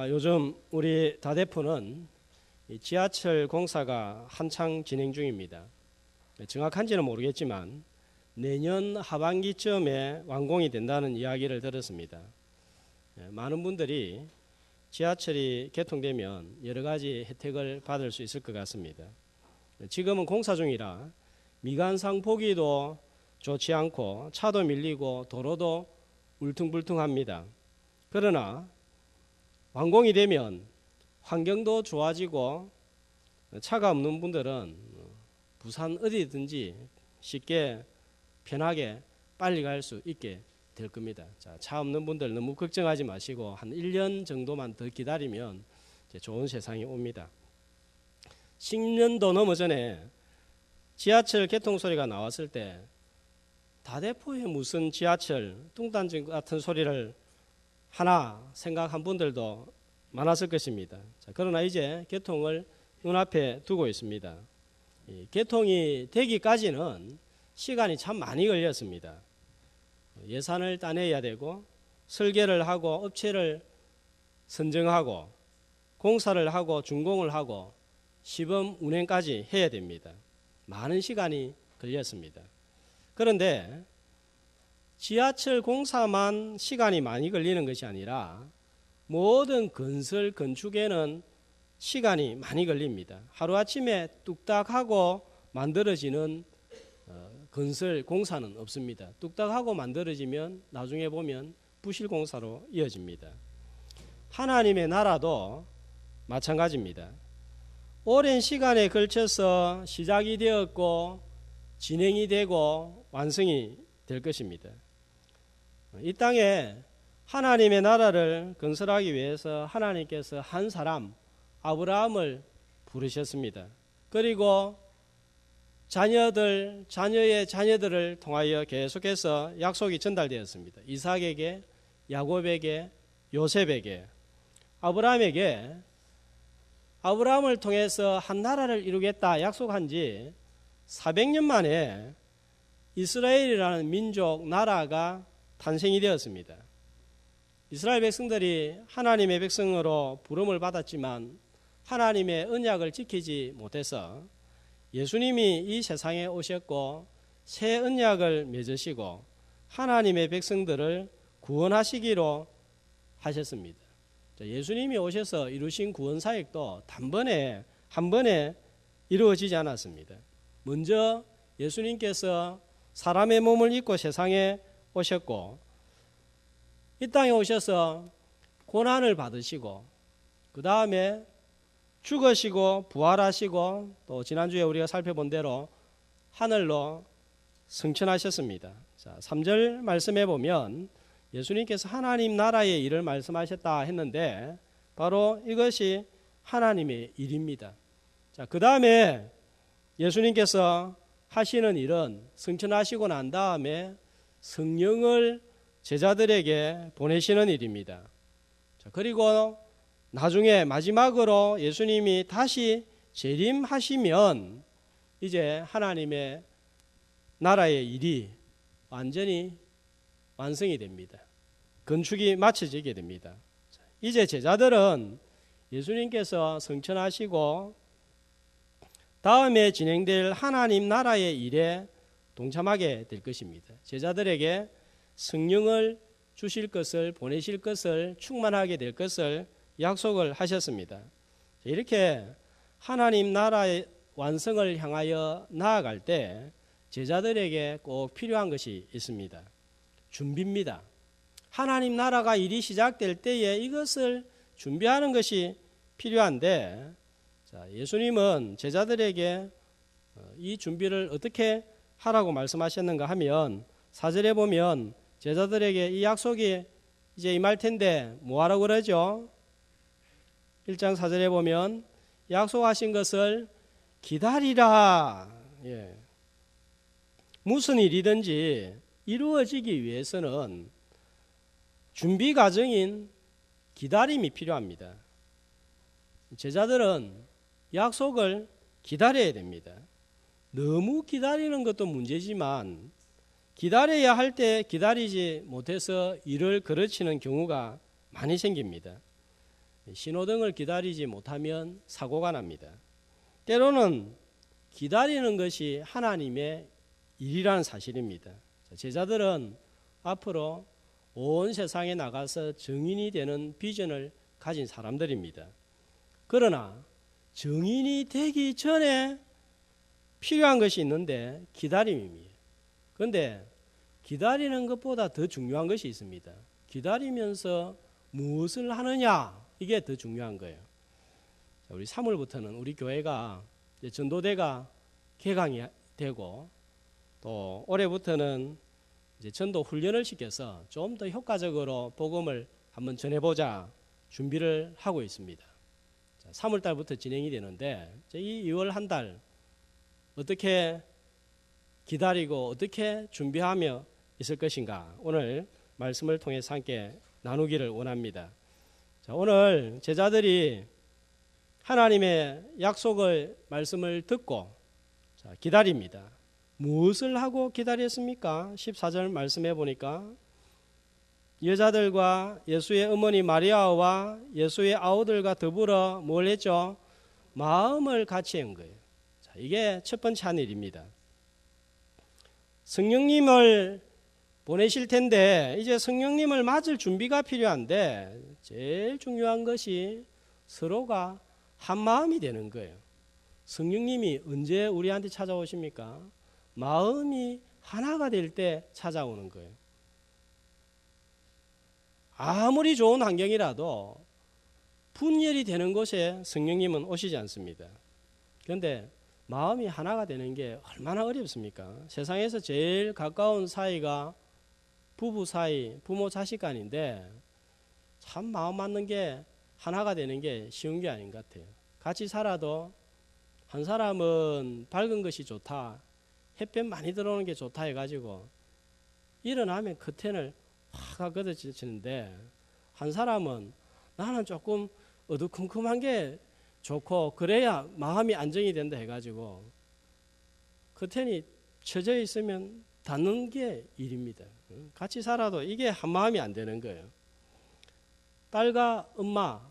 요즘 우리 다대포는 이 지하철 공사가 한창 진행 중입니다. 정확한지는 모르겠지만 내년 하반기쯤에 완공이 된다는 이야기를 들었습니다. 많은 분들이 지하철이 개통되면 여러 가지 혜택을 받을 수 있을 것 같습니다. 지금은 공사 중이라 미관상 보기도 좋지 않고 차도 밀리고 도로도 울퉁불퉁합니다. 그러나 완공이 되면 환경도 좋아지고 차가 없는 분들은 부산 어디든지 쉽게 편하게 빨리 갈 수 있게 될 겁니다. 차 없는 분들 너무 걱정하지 마시고 한 1년 정도만 더 기다리면 좋은 세상이 옵니다. 10년도 넘어 전에 지하철 개통 소리가 나왔을 때 다대포에 무슨 지하철 뚱딴지 같은 소리를 하나 생각한 분들도 많았을 것입니다. 그러나 이제 개통을 눈앞에 두고 있습니다. 개통이 되기까지는 시간이 참 많이 걸렸습니다. 예산을 따내야 되고 설계를 하고 업체를 선정하고 공사를 하고 준공을 하고 시범 운행까지 해야 됩니다. 많은 시간이 걸렸습니다. 그런데 지하철 공사만 시간이 많이 걸리는 것이 아니라 모든 건설 건축에는 시간이 많이 걸립니다. 하루아침에 뚝딱하고 만들어지는 건설 공사는 없습니다. 뚝딱하고 만들어지면 나중에 보면 부실 공사로 이어집니다. 하나님의 나라도 마찬가지입니다. 오랜 시간에 걸쳐서 시작이 되었고 진행이 되고 완성이 될 것입니다. 이 땅에 하나님의 나라를 건설하기 위해서 하나님께서 한 사람 아브라함을 부르셨습니다. 그리고 자녀의 자녀들을 통하여 계속해서 약속이 전달되었습니다. 이삭에게, 야곱에게, 요셉에게, 아브라함을 통해서 한 나라를 이루겠다 약속한 지 400년 만에 이스라엘이라는 민족 나라가 탄생이 되었습니다. 이스라엘 백성들이 하나님의 백성으로 부름을 받았지만 하나님의 언약을 지키지 못해서 예수님이 이 세상에 오셨고 새 언약을 맺으시고 하나님의 백성들을 구원하시기로 하셨습니다. 예수님이 오셔서 이루신 구원 사역도 한 번에 이루어지지 않았습니다. 먼저 예수님께서 사람의 몸을 입고 세상에 오셨고 이 땅에 오셔서 고난을 받으시고 그 다음에 죽으시고 부활하시고 또 지난주에 우리가 살펴본 대로 하늘로 승천하셨습니다. 3절 말씀해 보면 예수님께서 하나님 나라의 일을 말씀하셨다 했는데 바로 이것이 하나님의 일입니다. 그 다음에 예수님께서 하시는 일은 승천하시고 난 다음에 성령을 제자들에게 보내시는 일입니다. 그리고 나중에 마지막으로 예수님이 다시 재림하시면 이제 하나님의 나라의 일이 완전히 완성이 됩니다. 건축이 마쳐지게 됩니다. 이제 제자들은 예수님께서 승천하시고 다음에 진행될 하나님 나라의 일에 동참하게 될 것입니다. 제자들에게 성령을 주실 것을 보내실 것을 충만하게 될 것을 약속을 하셨습니다. 이렇게 하나님 나라의 완성을 향하여 나아갈 때 제자들에게 꼭 필요한 것이 있습니다. 준비입니다. 하나님 나라가 일이 시작될 때에 이것을 준비하는 것이 필요한데 예수님은 제자들에게 이 준비를 어떻게 하라고 말씀하셨는가 하면 4절에 보면 제자들에게 이 약속이 이제 임할 텐데 뭐하라고 그러죠? 1장 4절에 보면 약속하신 것을 기다리라. 무슨 일이든지 이루어지기 위해서는 준비 과정인 기다림이 필요합니다. 제자들은 약속을 기다려야 됩니다. 너무 기다리는 것도 문제지만 기다려야 할 때 기다리지 못해서 일을 거르치는 경우가 많이 생깁니다. 신호등을 기다리지 못하면 사고가 납니다. 때로는 기다리는 것이 하나님의 일이라는 사실입니다. 제자들은 앞으로 온 세상에 나가서 증인이 되는 비전을 가진 사람들입니다. 그러나 증인이 되기 전에 필요한 것이 있는데 기다림입니다. 그런데 기다리는 것보다 더 중요한 것이 있습니다. 기다리면서 무엇을 하느냐, 이게 더 중요한 거예요. 우리 3월부터는 우리 교회가 전도대가 개강이 되고, 또 올해부터는 이제 전도 훈련을 시켜서 좀 더 효과적으로 복음을 한번 전해보자 준비를 하고 있습니다. 3월 달부터 진행이 되는데, 이 2월 한 달 어떻게 기다리고 어떻게 준비하며 있을 것인가, 오늘 말씀을 통해서 함께 나누기를 원합니다. 오늘 제자들이 하나님의 약속을 말씀을 듣고 기다립니다. 무엇을 하고 기다렸습니까? 14절 말씀해 보니까 여자들과 예수의 어머니 마리아와 예수의 아우들과 더불어 뭘 했죠? 마음을 같이 한 거예요. 이게 첫 번째 한 일입니다. 성령님을 보내실 텐데 이제 성령님을 맞을 준비가 필요한데, 제일 중요한 것이 서로가 한 마음이 되는 거예요. 성령님이 언제 우리한테 찾아오십니까? 마음이 하나가 될 때 찾아오는 거예요. 아무리 좋은 환경이라도 분열이 되는 곳에 성령님은 오시지 않습니다. 그런데 마음이 하나가 되는 게 얼마나 어렵습니까? 세상에서 제일 가까운 사이가 부부 사이, 부모 자식 간인데 참 마음 맞는 게 하나가 되는 게 쉬운 게 아닌 것 같아요. 같이 살아도 한 사람은 밝은 것이 좋다, 햇볕 많이 들어오는 게 좋다 해가지고 일어나면 커튼을 확 걷어지는데, 한 사람은 나는 조금 어두컴컴한 게 좋고 그래야 마음이 안정이 된다 해가지고 커튼이 쳐져 있으면 닫는 게 일입니다. 같이 살아도 이게 한 마음이 안 되는 거예요. 딸과 엄마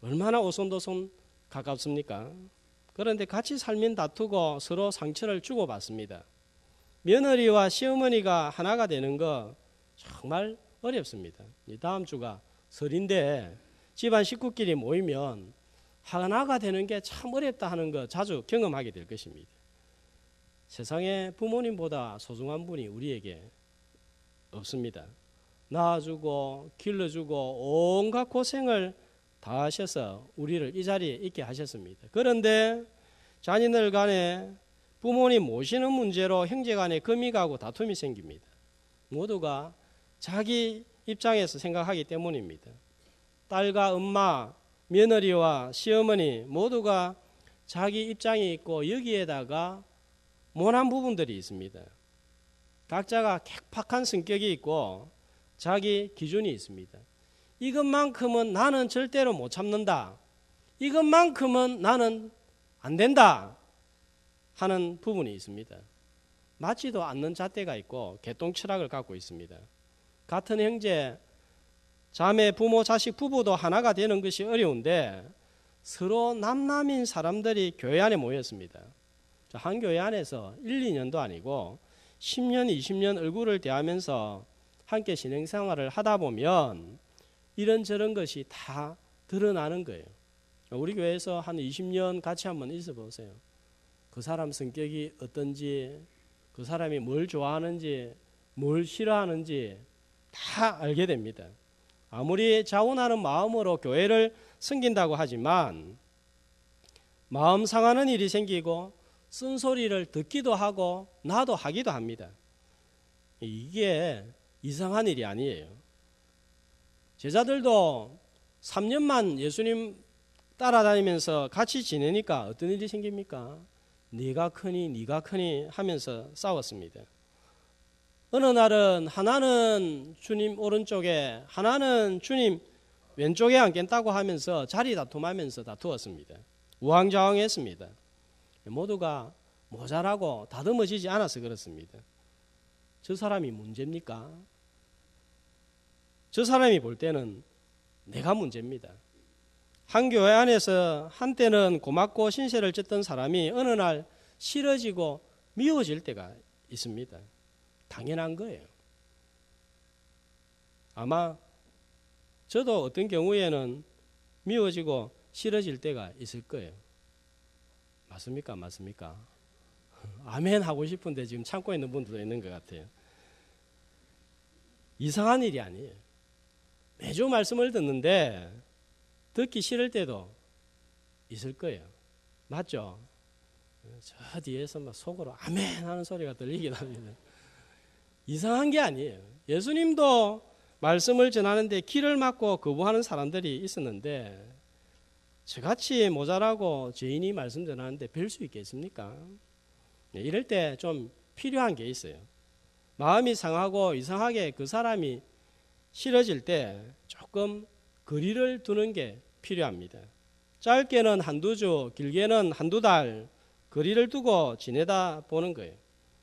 얼마나 오손도손 가깝습니까? 그런데 같이 살면 다투고 서로 상처를 주고받습니다. 며느리와 시어머니가 하나가 되는 거 정말 어렵습니다. 다음 주가 설인데 집안 식구끼리 모이면 하나가 되는 게 참 어렵다 하는 거 자주 경험하게 될 것입니다. 세상에 부모님보다 소중한 분이 우리에게 없습니다. 낳아주고 길러주고 온갖 고생을 다 하셔서 우리를 이 자리에 있게 하셨습니다. 그런데 자녀들 간에 부모님 모시는 문제로 형제 간에 금이 가고 다툼이 생깁니다. 모두가 자기 입장에서 생각하기 때문입니다. 딸과 엄마, 며느리와 시어머니 모두가 자기 입장이 있고 여기에다가 모난 부분들이 있습니다. 각자가 객박한 성격이 있고 자기 기준이 있습니다. 이것만큼은 나는 절대로 못 참는다, 이것만큼은 나는 안 된다 하는 부분이 있습니다. 맞지도 않는 잣대가 있고 개똥철학을 갖고 있습니다. 같은 형제, 자매, 부모, 자식, 부부도 하나가 되는 것이 어려운데 서로 남남인 사람들이 교회 안에 모였습니다. 한 교회 안에서 1, 2년도 아니고 10년, 20년 얼굴을 대하면서 함께 신앙생활을 하다 보면 이런저런 것이 다 드러나는 거예요. 우리 교회에서 한 20년 같이 한번 있어 보세요. 그 사람 성격이 어떤지, 그 사람이 뭘 좋아하는지, 뭘 싫어하는지 다 알게 됩니다. 아무리 자원하는 마음으로 교회를 섬긴다고 하지만 마음 상하는 일이 생기고 쓴소리를 듣기도 하고 나도 하기도 합니다. 이게 이상한 일이 아니에요. 제자들도 3년만 예수님 따라다니면서 같이 지내니까 어떤 일이 생깁니까? 네가 크니 네가 크니 하면서 싸웠습니다. 어느 날은 하나는 주님 오른쪽에 하나는 주님 왼쪽에 앉겠다고 하면서 자리 다툼하면서 다투었습니다. 우왕좌왕했습니다. 모두가 모자라고 다듬어지지 않아서 그렇습니다. 저 사람이 문제입니까? 저 사람이 볼 때는 내가 문제입니다. 한 교회 안에서 한때는 고맙고 신세를 졌던 사람이 어느 날 싫어지고 미워질 때가 있습니다. 당연한 거예요. 아마 저도 어떤 경우에는 미워지고 싫어질 때가 있을 거예요. 맞습니까? 맞습니까? 아멘 하고 싶은데 지금 참고 있는 분들도 있는 것 같아요. 이상한 일이 아니에요. 매주 말씀을 듣는데 듣기 싫을 때도 있을 거예요. 맞죠? 저 뒤에서 막 속으로 아멘 하는 소리가 들리긴 합니다. 이상한 게 아니에요. 예수님도 말씀을 전하는데 길을 막고 거부하는 사람들이 있었는데 저같이 모자라고 죄인이 말씀 전하는데 뵐 수 있겠습니까? 이럴 때 좀 필요한 게 있어요. 마음이 상하고 이상하게 그 사람이 싫어질 때 조금 거리를 두는 게 필요합니다. 짧게는 한두 주, 길게는 한두 달 거리를 두고 지내다 보는 거예요.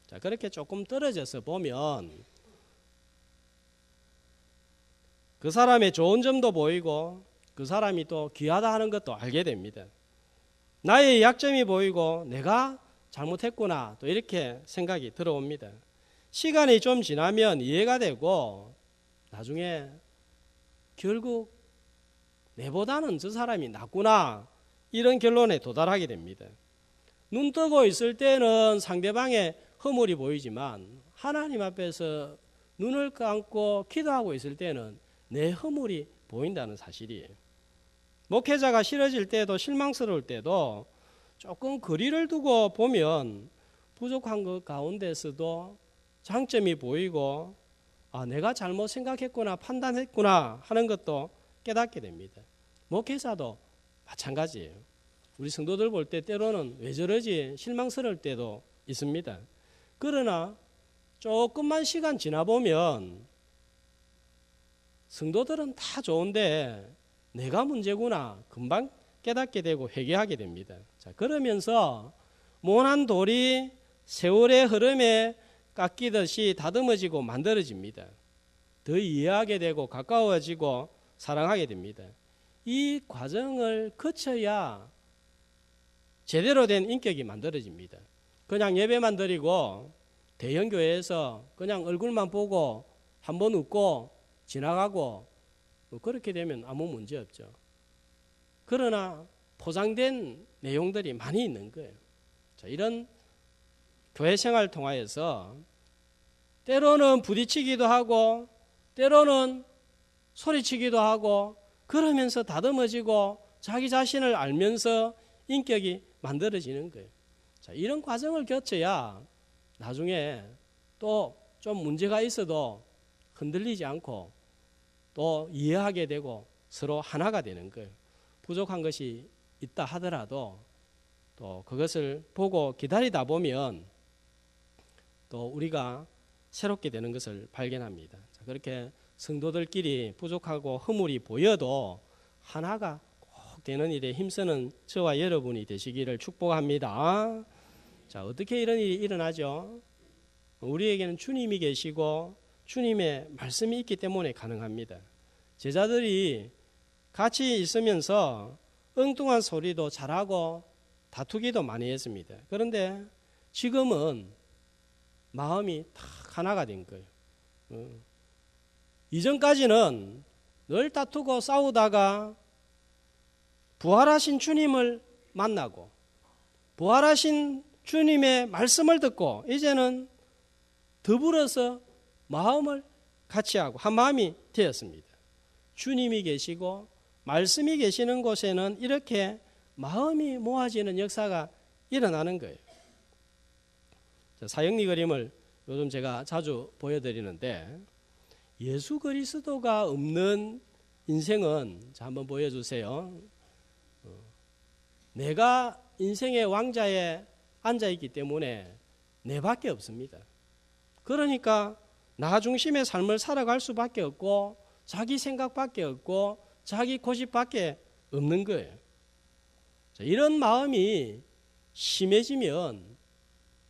자, 그렇게 조금 떨어져서 보면 그 사람의 좋은 점도 보이고 그 사람이 또 귀하다 하는 것도 알게 됩니다. 나의 약점이 보이고 내가 잘못했구나 또 이렇게 생각이 들어옵니다. 시간이 좀 지나면 이해가 되고 나중에 결국 내보다는 저 사람이 낫구나 이런 결론에 도달하게 됩니다. 눈 뜨고 있을 때는 상대방의 허물이 보이지만 하나님 앞에서 눈을 감고 기도하고 있을 때는 내 허물이 보인다는 사실이에요. 목회자가 싫어질 때도 실망스러울 때도 조금 거리를 두고 보면 부족한 것 가운데서도 장점이 보이고 내가 잘못 생각했구나 판단했구나 하는 것도 깨닫게 됩니다. 목회자도 마찬가지예요. 우리 성도들 볼 때 때로는 왜 저러지 실망스러울 때도 있습니다. 그러나 조금만 시간 지나보면 성도들은 다 좋은데 내가 문제구나 금방 깨닫게 되고 회개하게 됩니다. 자, 그러면서 모난 돌이 세월의 흐름에 깎이듯이 다듬어지고 만들어집니다. 더 이해하게 되고 가까워지고 사랑하게 됩니다. 이 과정을 거쳐야 제대로 된 인격이 만들어집니다. 그냥 예배만 드리고 대형교회에서 그냥 얼굴만 보고 한번 웃고 지나가고 그렇게 되면 아무 문제 없죠. 그러나 포장된 내용들이 많이 있는 거예요. 자, 이런 교회 생활을 통하여서 때로는 부딪히기도 하고 때로는 소리치기도 하고 그러면서 다듬어지고 자기 자신을 알면서 인격이 만들어지는 거예요. 자, 이런 과정을 거쳐야 나중에 또 좀 문제가 있어도 흔들리지 않고 또 이해하게 되고 서로 하나가 되는 거예요. 부족한 것이 있다 하더라도 또 그것을 보고 기다리다 보면 또 우리가 새롭게 되는 것을 발견합니다. 자, 그렇게 성도들끼리 부족하고 허물이 보여도 하나가 꼭 되는 일에 힘쓰는 저와 여러분이 되시기를 축복합니다. 자, 어떻게 이런 일이 일어나죠? 우리에게는 주님이 계시고 주님의 말씀이 있기 때문에 가능합니다. 제자들이 같이 있으면서 엉뚱한 소리도 잘하고 다투기도 많이 했습니다. 그런데 지금은 마음이 딱 하나가 된 거예요. 이전까지는 늘 다투고 싸우다가 부활하신 주님을 만나고 부활하신 주님의 말씀을 듣고 이제는 더불어서 마음을 같이 하고 한 마음이 되었습니다. 주님이 계시고 말씀이 계시는 곳에는 이렇게 마음이 모아지는 역사가 일어나는 거예요. 사형리 그림을 요즘 제가 자주 보여드리는데 예수 그리스도가 없는 인생은 자, 한번 보여주세요. 내가 인생의 왕자에 앉아있기 때문에 내밖에 없습니다. 그러니까 나 중심의 삶을 살아갈 수밖에 없고 자기 생각밖에 없고 자기 고집밖에 없는 거예요. 자, 이런 마음이 심해지면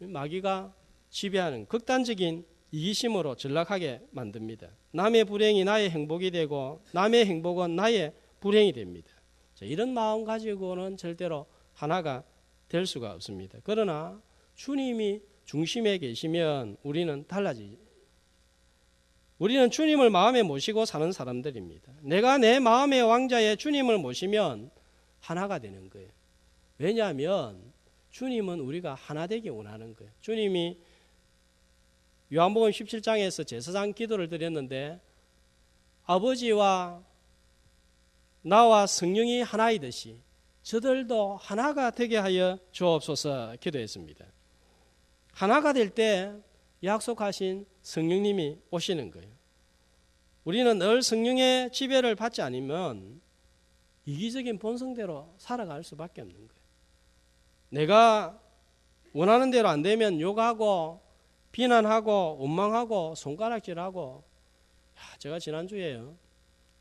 마귀가 지배하는 극단적인 이기심으로 전락하게 만듭니다. 남의 불행이 나의 행복이 되고 남의 행복은 나의 불행이 됩니다. 자, 이런 마음 가지고는 절대로 하나가 될 수가 없습니다. 그러나 주님이 중심에 계시면 우리는 달라지죠. 우리는 주님을 마음에 모시고 사는 사람들입니다. 내가 내 마음의 왕자에 주님을 모시면 하나가 되는 거예요. 왜냐하면 주님은 우리가 하나 되기 원하는 거예요. 주님이 요한복음 17장에서 제사장 기도를 드렸는데 아버지와 나와 성령이 하나이듯이 저들도 하나가 되게 하여 주옵소서 기도했습니다. 하나가 될 때 약속하신 성령님이 오시는 거예요. 우리는 늘 성령의 지배를 받지 않으면 이기적인 본성대로 살아갈 수밖에 없는 거예요. 내가 원하는 대로 안 되면 욕하고 비난하고 원망하고 손가락질하고. 제가 지난주에요,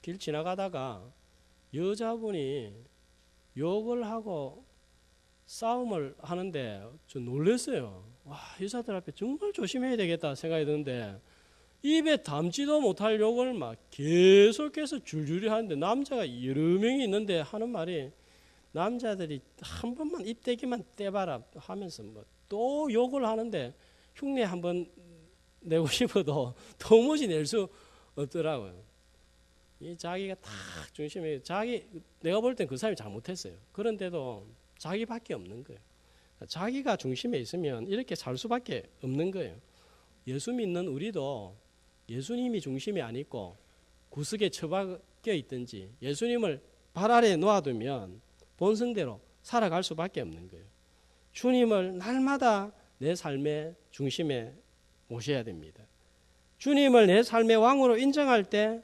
길 지나가다가 여자분이 욕을 하고 싸움을 하는데 저 놀랐어요. 와, 여자들 앞에 정말 조심해야 되겠다 생각이 드는데 입에 담지도 못할 욕을 막 계속해서 줄줄이 하는데 남자가 여러 명이 있는데 하는 말이 남자들이 한 번만 입대기만 떼봐라 하면서 뭐 또 욕을 하는데 흉내 한번 내고 싶어도 도무지 낼 수 없더라고요. 이 자기가 딱 중심에 내가 볼 땐 그 사람이 잘못했어요. 그런데도 자기밖에 없는 거예요. 자기가 중심에 있으면 이렇게 살 수밖에 없는 거예요. 예수 믿는 우리도 예수님이 중심이 안 있고 구석에 처박혀 있든지 예수님을 발 아래에 놓아두면 본성대로 살아갈 수밖에 없는 거예요. 주님을 날마다 내 삶의 중심에 모셔야 됩니다. 주님을 내 삶의 왕으로 인정할 때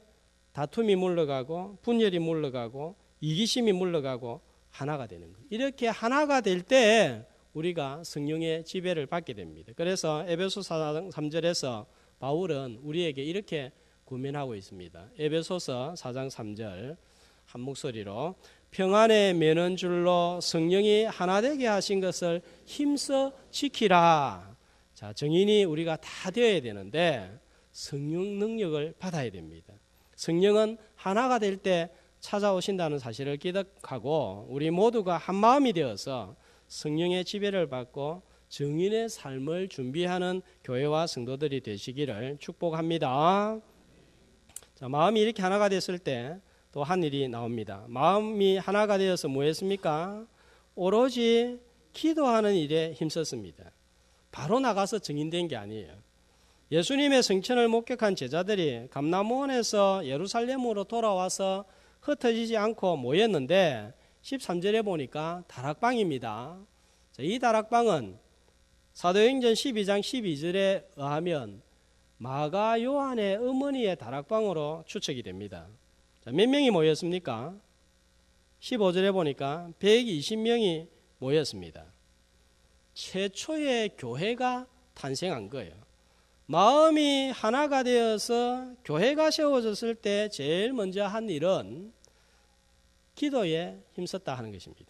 다툼이 물러가고 분열이 물러가고 이기심이 물러가고 하나가 되는 거예요. 이렇게 하나가 될 때 우리가 성령의 지배를 받게 됩니다. 그래서 에베소서 3절에서 바울은 우리에게 이렇게 권면하고 있습니다. 에베소서 4장 3절 한 목소리로 평안에 매는 줄로 성령이 하나 되게 하신 것을 힘써 지키라. 자, 정인이 우리가 다 되어야 되는데 성령 능력을 받아야 됩니다. 성령은 하나가 될 때 찾아오신다는 사실을 기억하고 우리 모두가 한 마음이 되어서 성령의 지배를 받고 정인의 삶을 준비하는 교회와 성도들이 되시기를 축복합니다. 자, 마음이 이렇게 하나가 됐을 때 또 한 일이 나옵니다. 마음이 하나가 되어서 뭐 했습니까? 오로지 기도하는 일에 힘썼습니다. 바로 나가서 증인된 게 아니에요. 예수님의 성천을 목격한 제자들이 감람원에서 예루살렘으로 돌아와서 흩어지지 않고 모였는데 13절에 보니까 다락방입니다. 이 다락방은 사도행전 12장 12절에 의하면 마가 요한의 어머니의 다락방으로 추측이 됩니다. 몇 명이 모였습니까? 15절에 보니까 120명이 모였습니다. 최초의 교회가 탄생한 거예요. 마음이 하나가 되어서 교회가 세워졌을 때 제일 먼저 한 일은 기도에 힘썼다 하는 것입니다.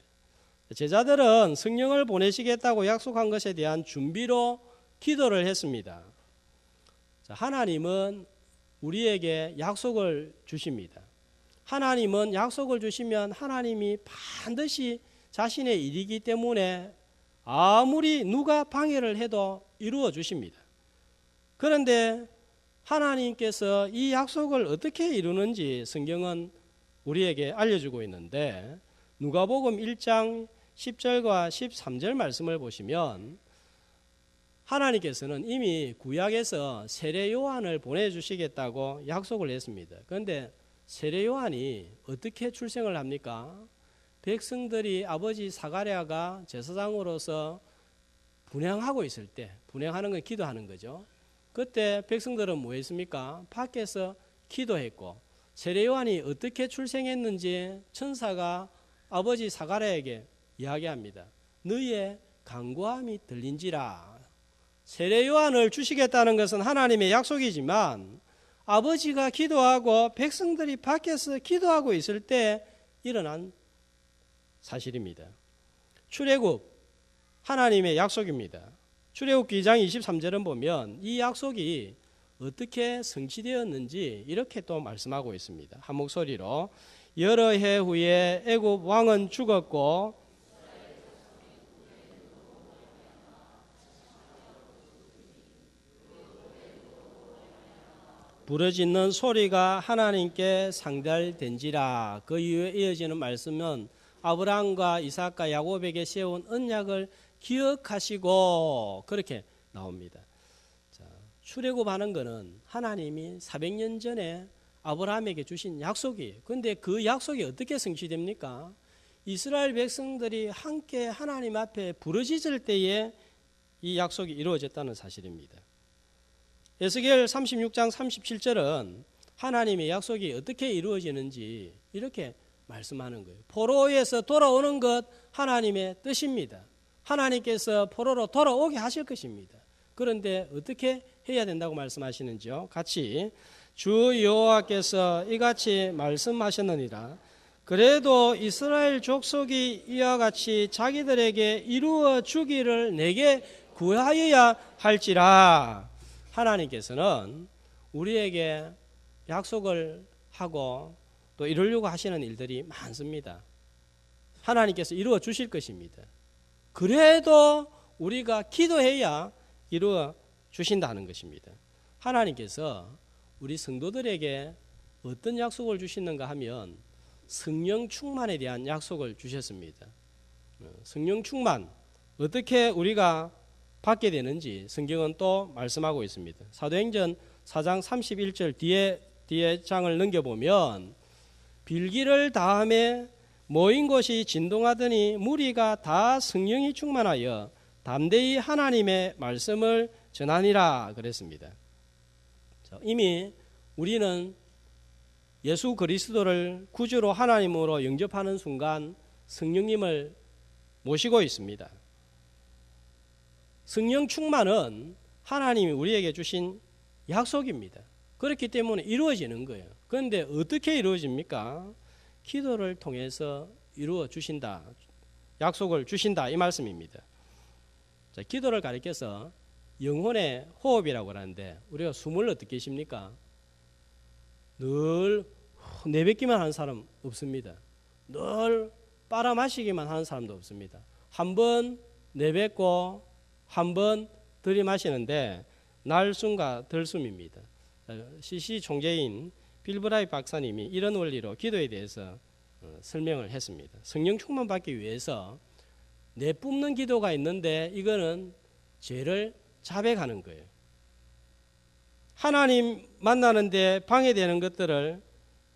제자들은 성령을 보내시겠다고 약속한 것에 대한 준비로 기도를 했습니다. 하나님은 우리에게 약속을 주십니다. 하나님은 약속을 주시면 하나님이 반드시 자신의 일이기 때문에 아무리 누가 방해를 해도 이루어 주십니다. 그런데 하나님께서 이 약속을 어떻게 이루는지 성경은 우리에게 알려주고 있는데 누가복음 1장 10절과 13절 말씀을 보시면 하나님께서는 이미 구약에서 세례 요한을 보내주시겠다고 약속을 했습니다. 그런데 세례 요한이 어떻게 출생을 합니까? 백성들이 아버지 사가랴가 제사장으로서 분향하고 있을 때, 분향하는 건 기도하는 거죠. 그때 백성들은 뭐 했습니까? 밖에서 기도했고 세례 요한이 어떻게 출생했는지 천사가 아버지 사가랴에게 이야기합니다. 너희의 간구함이 들린지라. 세례 요한을 주시겠다는 것은 하나님의 약속이지만 아버지가 기도하고 백성들이 밖에서 기도하고 있을 때 일어난 사실입니다. 출애굽 하나님의 약속입니다. 출애굽기 2장 23절은 보면 이 약속이 어떻게 성취되었는지 이렇게 또 말씀하고 있습니다. 한 목소리로 여러 해 후에 애굽 왕은 죽었고 부르짖는 소리가 하나님께 상달된지라. 그 이후에 이어지는 말씀은 아브라함과 이삭과 야곱에게 세운 언약을 기억하시고 그렇게 나옵니다. 자, 출애굽하는 것은 하나님이 400년 전에 아브라함에게 주신 약속이에요. 그런데 그 약속이 어떻게 성취됩니까? 이스라엘 백성들이 함께 하나님 앞에 부르짖을 때에 이 약속이 이루어졌다는 사실입니다. 에스겔 36장 37절은 하나님의 약속이 어떻게 이루어지는지 이렇게 말씀하는 거예요. 포로에서 돌아오는 것 하나님의 뜻입니다. 하나님께서 포로로 돌아오게 하실 것입니다. 그런데 어떻게 해야 된다고 말씀하시는지요? 같이 주 여호와께서 이같이 말씀하셨느니라. 그래도 이스라엘 족속이 이와 같이 자기들에게 이루어 주기를 내게 구하여야 할지라. 하나님께서는 우리에게 약속을 하고 또 이루려고 하시는 일들이 많습니다. 하나님께서 이루어 주실 것입니다. 그래도 우리가 기도해야 이루어 주신다는 것입니다. 하나님께서 우리 성도들에게 어떤 약속을 주시는가 하면 성령 충만에 대한 약속을 주셨습니다. 성령 충만 어떻게 우리가 받게 되는지 성경은 또 말씀하고 있습니다. 사도행전 4장 31절 뒤에 장을 넘겨보면 빌기를 다음에 모인 곳이 진동하더니 무리가 다 성령이 충만하여 담대히 하나님의 말씀을 전하니라 그랬습니다. 이미 우리는 예수 그리스도를 구주로 하나님으로 영접하는 순간 성령님을 모시고 있습니다. 성령 충만은 하나님이 우리에게 주신 약속입니다. 그렇기 때문에 이루어지는 거예요. 그런데 어떻게 이루어집니까? 기도를 통해서 이루어 주신다. 약속을 주신다 이 말씀입니다. 자, 기도를 가리켜서 영혼의 호흡이라고 하는데 우리가 숨을 어떻게 쉽니까? 늘 내뱉기만 하는 사람 없습니다. 늘 빨아마시기만 하는 사람도 없습니다. 한번 내뱉고 한번 들이마시는데 날숨과 들숨입니다. CC 총재인 빌브라이 박사님이 이런 원리로 기도에 대해서 설명을 했습니다. 성령 충만 받기 위해서 내뿜는 기도가 있는데 이거는 죄를 자백하는 거예요. 하나님 만나는데 방해되는 것들을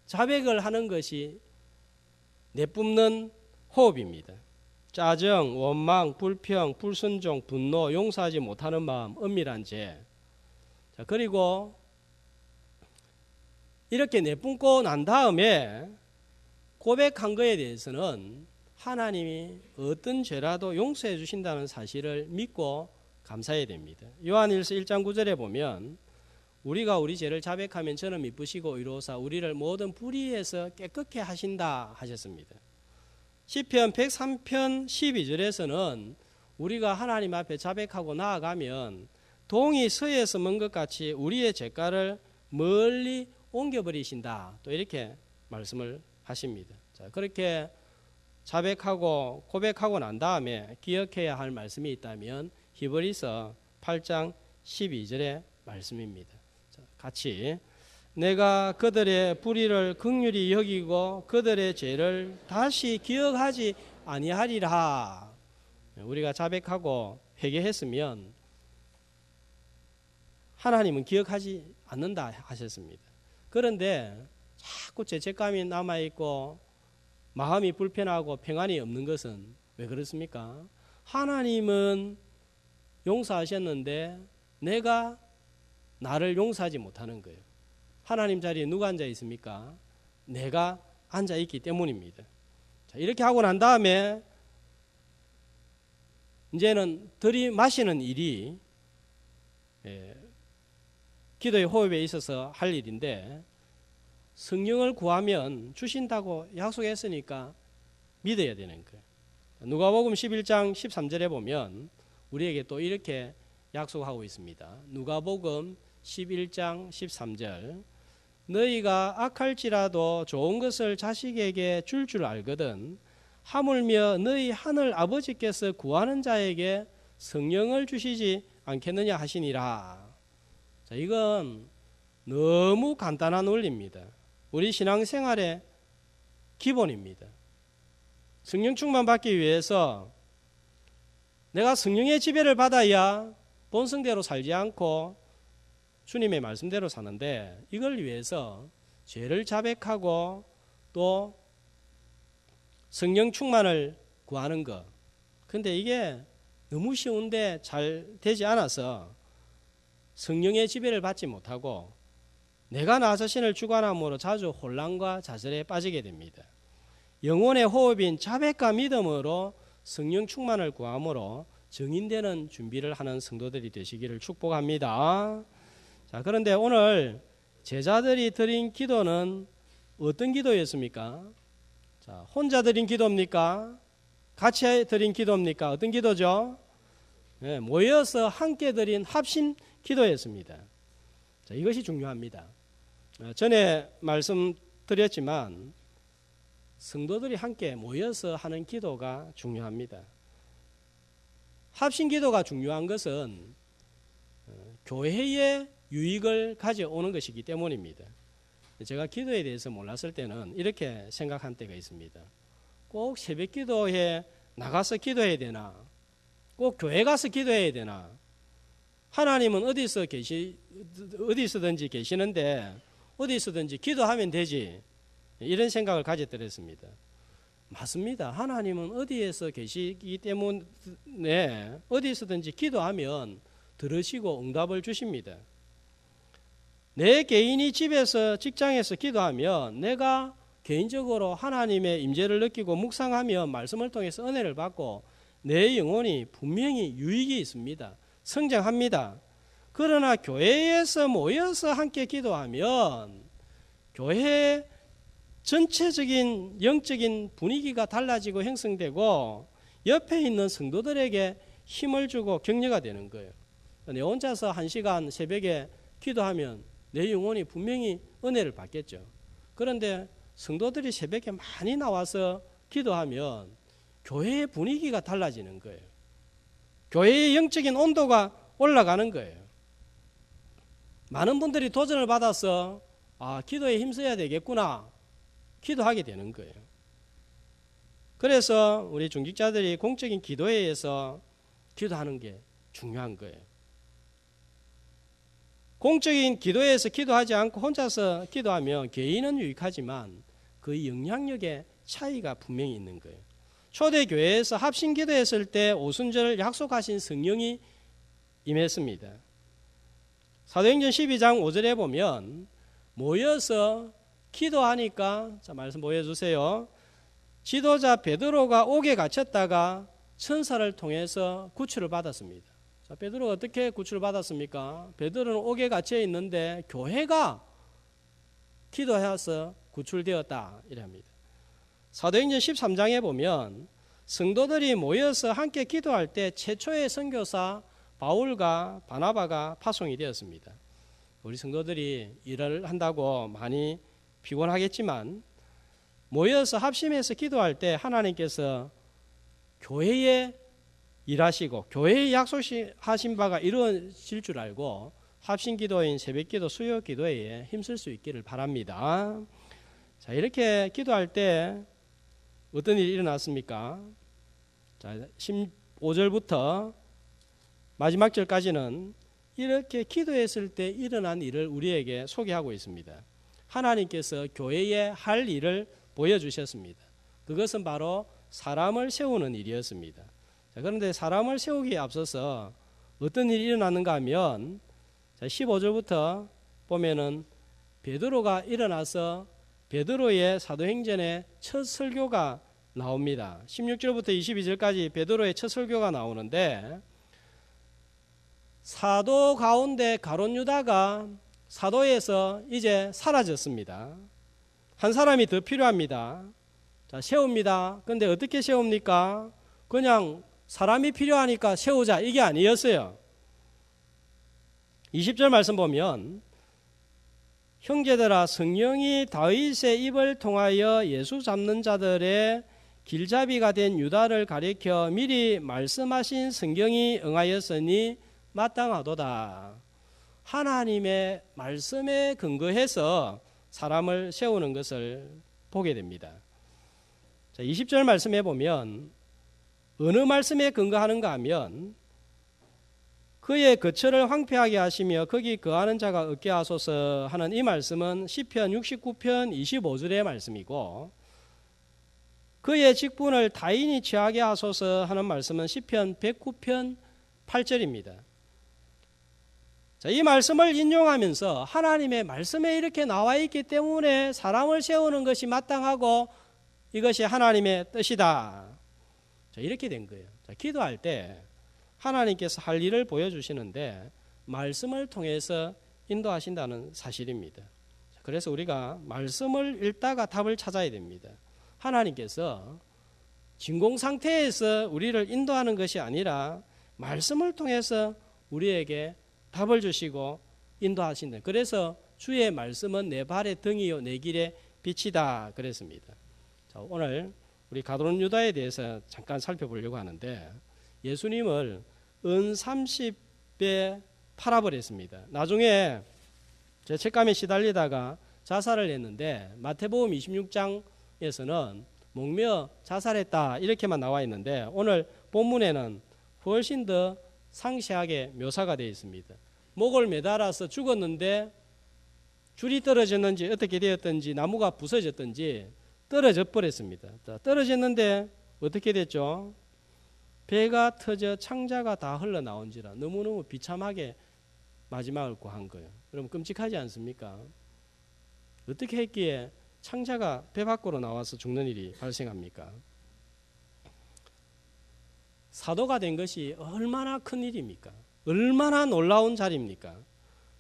자백을 하는 것이 내뿜는 호흡입니다. 짜증, 원망, 불평, 불순종, 분노, 용서하지 못하는 마음, 은밀한 죄. 자, 그리고 이렇게 내뿜고 난 다음에 고백한 것에 대해서는 하나님이 어떤 죄라도 용서해 주신다는 사실을 믿고 감사해야 됩니다. 요한일서 1장 9절에 보면 우리가 우리 죄를 자백하면 저는 미쁘시고 이로사 우리를 모든 불의에서 깨끗게 하신다 하셨습니다. 시편 103편 12절에서는 우리가 하나님 앞에 자백하고 나아가면 동이 서에서 먼 것 같이 우리의 죄가를 멀리 옮겨버리신다. 또 이렇게 말씀을 하십니다. 자, 그렇게 자백하고 고백하고 난 다음에 기억해야 할 말씀이 있다면 히브리서 8장 12절의 말씀입니다. 자, 같이 내가 그들의 불의를 긍휼히 여기고 그들의 죄를 다시 기억하지 아니하리라. 우리가 자백하고 회개했으면 하나님은 기억하지 않는다 하셨습니다. 그런데 자꾸 죄책감이 남아있고 마음이 불편하고 평안이 없는 것은 왜 그렇습니까? 하나님은 용서하셨는데 내가 나를 용서하지 못하는 거예요. 하나님 자리에 누가 앉아 있습니까? 내가 앉아 있기 때문입니다. 자, 이렇게 하고 난 다음에 이제는 들이마시는 일이 기도의 호흡에 있어서 할 일인데 성령을 구하면 주신다고 약속했으니까 믿어야 되는 거예요. 누가복음 11장 13절에 보면 우리에게 또 이렇게 약속하고 있습니다. 누가복음 11장 13절 너희가 악할지라도 좋은 것을 자식에게 줄 줄 알거든 하물며 너희 하늘 아버지께서 구하는 자에게 성령을 주시지 않겠느냐 하시니라. 자, 이건 너무 간단한 원리입니다. 우리 신앙생활의 기본입니다. 성령 충만 받기 위해서 내가 성령의 지배를 받아야 본성대로 살지 않고 주님의 말씀대로 사는데 이걸 위해서 죄를 자백하고 또 성령 충만을 구하는 것. 근데 이게 너무 쉬운데 잘 되지 않아서 성령의 지배를 받지 못하고 내가 나 자신을 주관함으로 자주 혼란과 좌절에 빠지게 됩니다. 영혼의 호흡인 자백과 믿음으로 성령 충만을 구함으로 정인되는 준비를 하는 성도들이 되시기를 축복합니다. 자, 그런데 오늘 제자들이 드린 기도는 어떤 기도였습니까? 자, 혼자 드린 기도입니까? 같이 드린 기도입니까? 어떤 기도죠? 네, 모여서 함께 드린 합심 기도였습니다. 자, 이것이 중요합니다. 전에 말씀드렸지만 성도들이 함께 모여서 하는 기도가 중요합니다. 합심 기도가 중요한 것은 교회의 유익을 가져오는 것이기 때문입니다. 제가 기도에 대해서 몰랐을 때는 이렇게 생각한 때가 있습니다. 꼭 새벽 기도에 나가서 기도해야 되나? 꼭 교회 가서 기도해야 되나? 하나님은 어디서든지 계시는데 어디서든지 기도하면 되지. 이런 생각을 가졌더랬습니다. 맞습니다. 하나님은 어디에서 계시기 때문에 어디서든지 기도하면 들으시고 응답을 주십니다. 내 개인이 집에서 직장에서 기도하면 내가 개인적으로 하나님의 임재를 느끼고 묵상하며 말씀을 통해서 은혜를 받고 내 영혼이 분명히 유익이 있습니다. 성장합니다. 그러나 교회에서 모여서 함께 기도하면 교회의 전체적인 영적인 분위기가 달라지고 형성되고 옆에 있는 성도들에게 힘을 주고 격려가 되는 거예요. 내 혼자서 1시간 새벽에 기도하면 내 영혼이 분명히 은혜를 받겠죠. 그런데 성도들이 새벽에 많이 나와서 기도하면 교회의 분위기가 달라지는 거예요. 교회의 영적인 온도가 올라가는 거예요. 많은 분들이 도전을 받아서 기도에 힘써야 되겠구나 기도하게 되는 거예요. 그래서 우리 중직자들이 공적인 기도회에서 기도하는 게 중요한 거예요. 공적인 기도회에서 기도하지 않고 혼자서 기도하면 개인은 유익하지만 그 영향력의 차이가 분명히 있는 거예요. 초대교회에서 합심 기도했을 때 오순절을 약속하신 성령이 임했습니다. 사도행전 12장 5절에 보면 모여서 기도하니까 자 말씀 보여주세요. 지도자 베드로가 옥에 갇혔다가 천사를 통해서 구출을 받았습니다. 자, 베드로가 어떻게 구출을 받았습니까? 베드로는 옥에 갇혀 있는데 교회가 기도해서 구출되었다 이랍니다. 사도행전 13장에 보면 성도들이 모여서 함께 기도할 때 최초의 선교사 바울과 바나바가 파송이 되었습니다. 우리 성도들이 일을 한다고 많이 피곤하겠지만 모여서 합심해서 기도할 때 하나님께서 교회에 일하시고 교회에 약속하신 바가 이루어질 줄 알고 합심기도인 새벽기도 수요기도에 힘쓸 수 있기를 바랍니다. 자, 이렇게 기도할 때 어떤 일이 일어났습니까? 자, 15절부터 마지막 절까지는 이렇게 기도했을 때 일어난 일을 우리에게 소개하고 있습니다. 하나님께서 교회에 할 일을 보여주셨습니다. 그것은 바로 사람을 세우는 일이었습니다. 자, 그런데 사람을 세우기에 앞서서 어떤 일이 일어났는가 하면 15절부터 보면은 베드로가 일어나서 베드로의 사도행전의 첫 설교가 나옵니다. 16절부터 22절까지 베드로의 첫 설교가 나오는데 사도 가운데 가룟 유다가 사도에서 이제 사라졌습니다. 한 사람이 더 필요합니다. 자, 세웁니다. 그런데 어떻게 세웁니까? 그냥 사람이 필요하니까 세우자 이게 아니었어요. 20절 말씀 보면 형제들아 성령이 다윗의 입을 통하여 예수 잡는 자들의 길잡이가 된 유다를 가리켜 미리 말씀하신 성경이 응하였으니 마땅하도다. 하나님의 말씀에 근거해서 사람을 세우는 것을 보게 됩니다. 자, 20절 말씀해 보면 어느 말씀에 근거하는가 하면 그의 거처를 황폐하게 하시며 거기 거하는 자가 없게 하소서 하는 이 말씀은 시편 69편 25절의 말씀이고, 그의 직분을 타인이 취하게 하소서 하는 말씀은 시편 109편 8절입니다. 자, 이 말씀을 인용하면서 하나님의 말씀에 이렇게 나와 있기 때문에 사람을 세우는 것이 마땅하고 이것이 하나님의 뜻이다. 자, 이렇게 된 거예요. 자, 기도할 때 하나님께서 할 일을 보여주시는데 말씀을 통해서 인도하신다는 사실입니다. 그래서 우리가 말씀을 읽다가 답을 찾아야 됩니다. 하나님께서 진공 상태에서 우리를 인도하는 것이 아니라 말씀을 통해서 우리에게 답을 주시고 인도하신다. 그래서 주의 말씀은 내 발의 등이요 내 길의 빛이다 그랬습니다. 자, 오늘 우리 가드론 유다에 대해서 잠깐 살펴보려고 하는데, 예수님을 은 30배 팔아버렸습니다. 나중에 제 책감에 시달리다가 자살을 했는데 마태복음 26장에서는 목며 자살했다 이렇게만 나와 있는데, 오늘 본문에는 훨씬 더 상세하게 묘사가 되어 있습니다. 목을 매달아서 죽었는데 줄이 떨어졌는지 어떻게 되었든지 나무가 부서졌든지 떨어져 버렸습니다. 떨어졌는데 어떻게 됐죠? 배가 터져 창자가 다 흘러나온지라. 너무너무 비참하게 마지막을 고한 거예요. 여러분 끔찍하지 않습니까? 어떻게 했기에 창자가 배 밖으로 나와서 죽는 일이 발생합니까? 사도가 된 것이 얼마나 큰 일입니까? 얼마나 놀라운 자리입니까?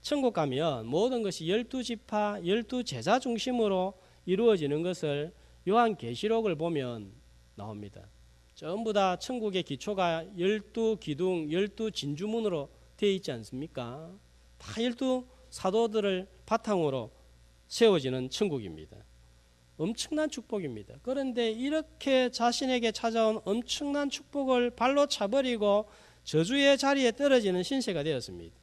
천국 가면 모든 것이 12지파 12제자 중심으로 이루어지는 것을 요한계시록을 보면 나옵니다. 전부 다 천국의 기초가 12기둥 12진주문으로 되어 있지 않습니까? 다 12사도들을 바탕으로 세워지는 천국입니다. 엄청난 축복입니다. 그런데 이렇게 자신에게 찾아온 엄청난 축복을 발로 차버리고 저주의 자리에 떨어지는 신세가 되었습니다.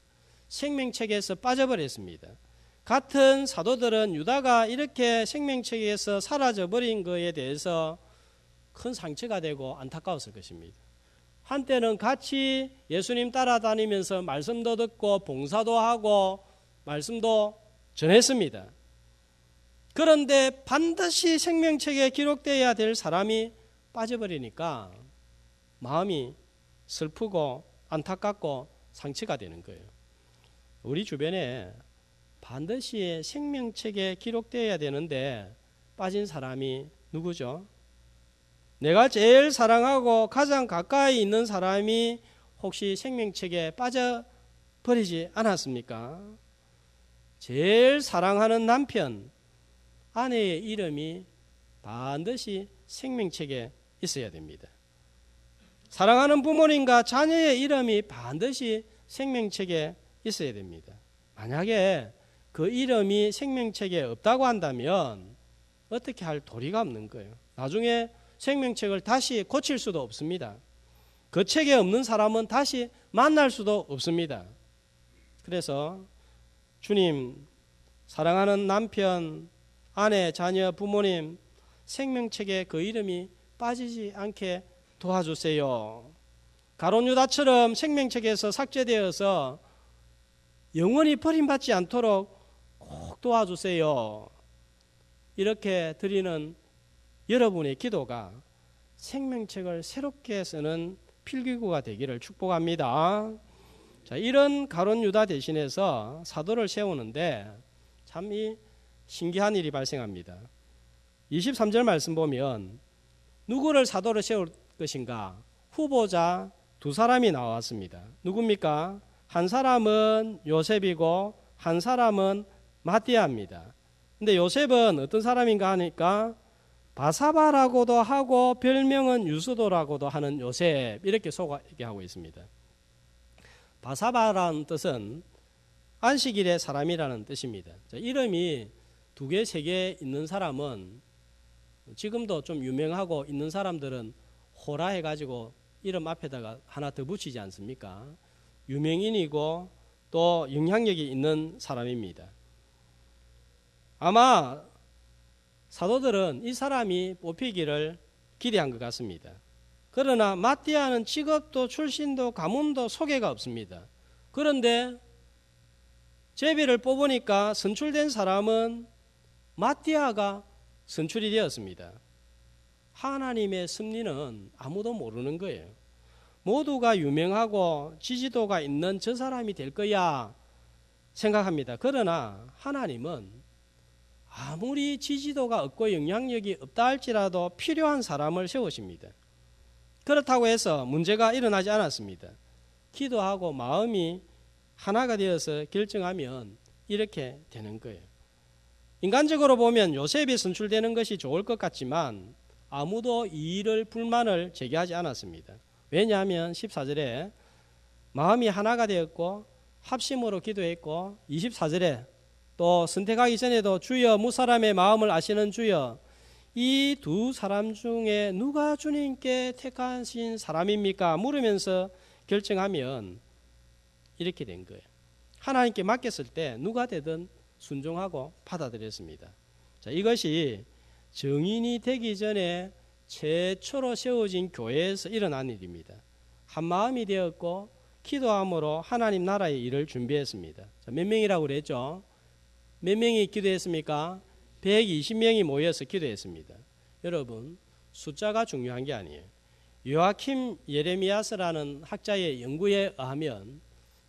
생명책에서 빠져버렸습니다. 같은 사도들은 유다가 이렇게 생명책에서 사라져버린 것에 대해서 큰 상처가 되고 안타까웠을 것입니다. 한때는 같이 예수님 따라다니면서 말씀도 듣고 봉사도 하고 말씀도 전했습니다. 그런데 반드시 생명책에 기록되어야 될 사람이 빠져버리니까 마음이 슬프고 안타깝고 상처가 되는 거예요. 우리 주변에 반드시 생명책에 기록되어야 되는데 빠진 사람이 누구죠? 내가 제일 사랑하고 가장 가까이 있는 사람이 혹시 생명책에 빠져버리지 않았습니까? 제일 사랑하는 남편, 아내의 이름이 반드시 생명책에 있어야 됩니다. 사랑하는 부모님과 자녀의 이름이 반드시 생명책에 있어야 됩니다. 만약에 그 이름이 생명책에 없다고 한다면 어떻게 할 도리가 없는 거예요. 나중에 생명책을 다시 고칠 수도 없습니다. 그 책에 없는 사람은 다시 만날 수도 없습니다. 그래서 주님, 사랑하는 남편, 아내, 자녀, 부모님 생명책에 그 이름이 빠지지 않게 도와주세요. 가룟 유다처럼 생명책에서 삭제되어서 영원히 버림받지 않도록 꼭 도와주세요. 이렇게 드리는 여러분의 기도가 생명책을 새롭게 쓰는 필기구가 되기를 축복합니다. 자, 이런 가룟 유다 대신해서 사도를 세우는데 참 신기한 일이 발생합니다. 23절 말씀 보면 누구를 사도를 세울 것인가? 후보자 두 사람이 나왔습니다. 누굽니까? 한 사람은 요셉이고 한 사람은 마띠아입니다. 근데 요셉은 어떤 사람인가 하니까 바사바라고도 하고 별명은 유수도라고도 하는 요셉, 이렇게 소개하고 있습니다. 바사바라는 뜻은 안식일의 사람이라는 뜻입니다. 자, 이름이 2개, 3개 있는 사람은 지금도 좀 유명하고 있는 사람들은 호라 해가지고 이름 앞에다가 하나 더 붙이지 않습니까? 유명인이고 또 영향력이 있는 사람입니다. 아마 사도들은 이 사람이 뽑히기를 기대한 것 같습니다. 그러나 마띠아는 직업도 출신도 가문도 소개가 없습니다. 그런데 제비를 뽑으니까 선출된 사람은 마띠아가 선출이 되었습니다. 하나님의 섭리는 아무도 모르는 거예요. 모두가 유명하고 지지도가 있는 저 사람이 될 거야 생각합니다. 그러나 하나님은 아무리 지지도가 없고 영향력이 없다 할지라도 필요한 사람을 세우십니다. 그렇다고 해서 문제가 일어나지 않았습니다. 기도하고 마음이 하나가 되어서 결정하면 이렇게 되는 거예요. 인간적으로 보면 요셉이 선출되는 것이 좋을 것 같지만 아무도 이 일을 불만을 제기하지 않았습니다. 왜냐하면 14절에 마음이 하나가 되었고 합심으로 기도했고 24절에 또 선택하기 전에도 주여 무사람의 마음을 아시는 주여 이 2 사람 중에 누가 주님께 택하신 사람입니까? 물으면서 결정하면 이렇게 된 거예요. 하나님께 맡겼을 때 누가 되든 순종하고 받아들였습니다. 자, 이것이 정인이 되기 전에 최초로 세워진 교회에서 일어난 일입니다. 한 마음이 되었고 기도함으로 하나님 나라의 일을 준비했습니다. 자, 몇 명이라고 그랬죠? 몇 명이 기도했습니까? 120명이 모여서 기도했습니다. 여러분, 숫자가 중요한 게 아니에요. 요아킴 예레미야스라는 학자의 연구에 의하면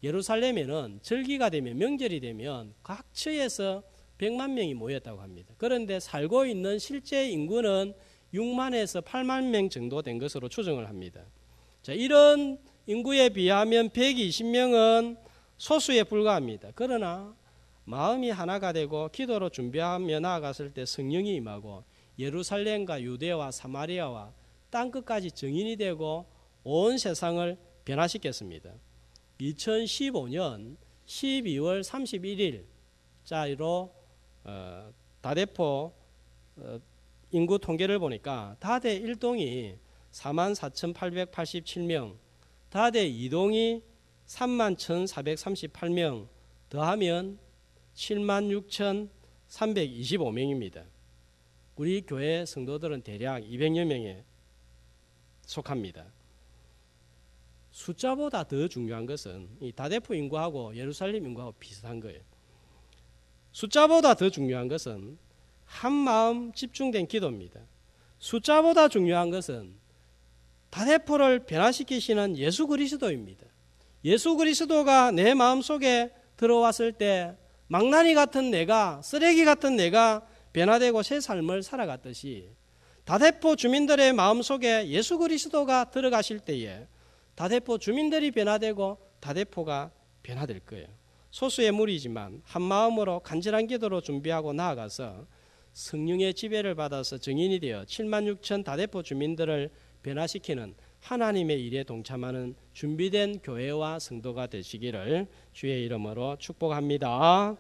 예루살렘에는 절기가 되면 명절이 되면 각 처에서 100만 명이 모였다고 합니다. 그런데 살고 있는 실제 인구는 6만에서 8만 명 정도 된 것으로 추정을 합니다. 자, 이런 인구에 비하면 120명은 소수에 불과합니다. 그러나 마음이 하나가 되고 기도로 준비하며 나아갔을 때 성령이 임하고 예루살렘과 유대와 사마리아와 땅끝까지 정인이 되고 온 세상을 변화시켰습니다. 2015년 12월 31일자로 다대포 인구 통계를 보니까 다대 1동이 44,887명, 다대 2동이 31,438명 더하면 76,325명입니다. 우리 교회 성도들은 대략 200여 명에 속합니다. 숫자보다 더 중요한 것은 이 다대포 인구하고 예루살렘 인구하고 비슷한 거예요. 숫자보다 더 중요한 것은 한 마음 집중된 기도입니다. 숫자보다 중요한 것은 다대포를 변화시키시는 예수 그리스도입니다. 예수 그리스도가 내 마음속에 들어왔을 때 망나니 같은 내가, 쓰레기 같은 내가 변화되고 새 삶을 살아갔듯이 다대포 주민들의 마음속에 예수 그리스도가 들어가실 때에 다대포 주민들이 변화되고 다대포가 변화될 거예요. 소수의 무리지만 한 마음으로 간절한 기도로 준비하고 나아가서 성령의 지배를 받아서 증인이 되어 7만 6천 다대포 주민들을 변화시키는 하나님의 일에 동참하는 준비된 교회와 성도가 되시기를 주의 이름으로 축복합니다.